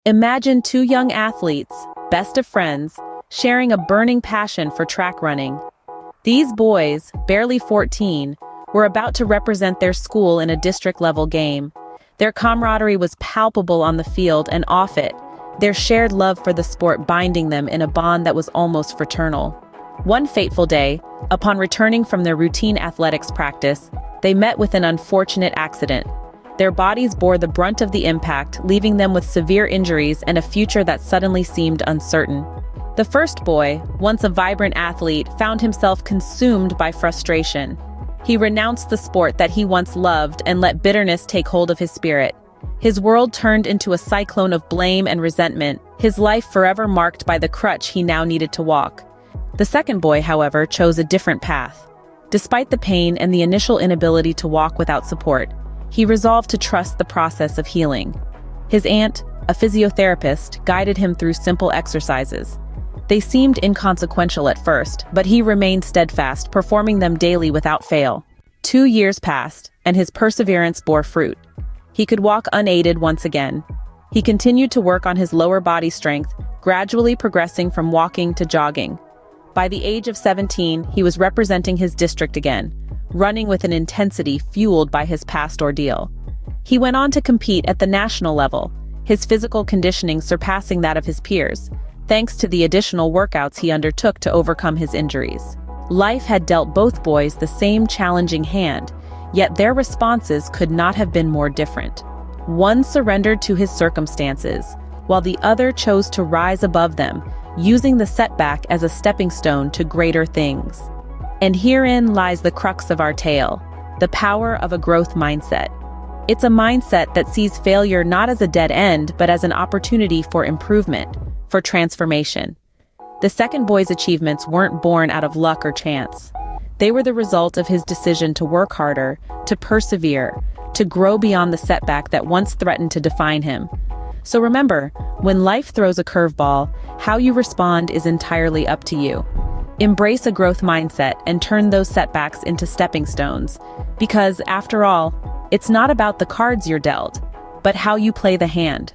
Imagine two young athletes, best of friends, sharing a burning passion for track running. These boys, barely 14, were about to represent their school in a district-level game. Their camaraderie was palpable on the field and off it, their shared love for the sport binding them in a bond that was almost fraternal. One fateful day, upon returning from their routine athletics practice, they met with an unfortunate accident. Their bodies bore the brunt of the impact, leaving them with severe injuries and a future that suddenly seemed uncertain. The first boy, once a vibrant athlete, found himself consumed by frustration. He renounced the sport that he once loved and let bitterness take hold of his spirit. His world turned into a cyclone of blame and resentment, his life forever marked by the crutch he now needed to walk. The second boy, however, chose a different path. Despite the pain and the initial inability to walk without support, he resolved to trust the process of healing. His aunt, a physiotherapist, guided him through simple exercises. They seemed inconsequential at first, but he remained steadfast, performing them daily without fail. 2 years passed, and his perseverance bore fruit. He could walk unaided once again. He continued to work on his lower body strength, gradually progressing from walking to jogging. By the age of 17, he was representing his district again, running with an intensity fueled by his past ordeal. He went on to compete at the national level, his physical conditioning surpassing that of his peers, thanks to the additional workouts he undertook to overcome his injuries. Life had dealt both boys the same challenging hand, yet their responses could not have been more different. One surrendered to his circumstances, while the other chose to rise above them, using the setback as a stepping stone to greater things. And herein lies the crux of our tale, the power of a growth mindset. It's a mindset that sees failure not as a dead end, but as an opportunity for improvement, for transformation. The second boy's achievements weren't born out of luck or chance. They were the result of his decision to work harder, to persevere, to grow beyond the setback that once threatened to define him. So remember, when life throws a curveball, how you respond is entirely up to you. Embrace a growth mindset and turn those setbacks into stepping stones, because after all, it's not about the cards you're dealt, but how you play the hand.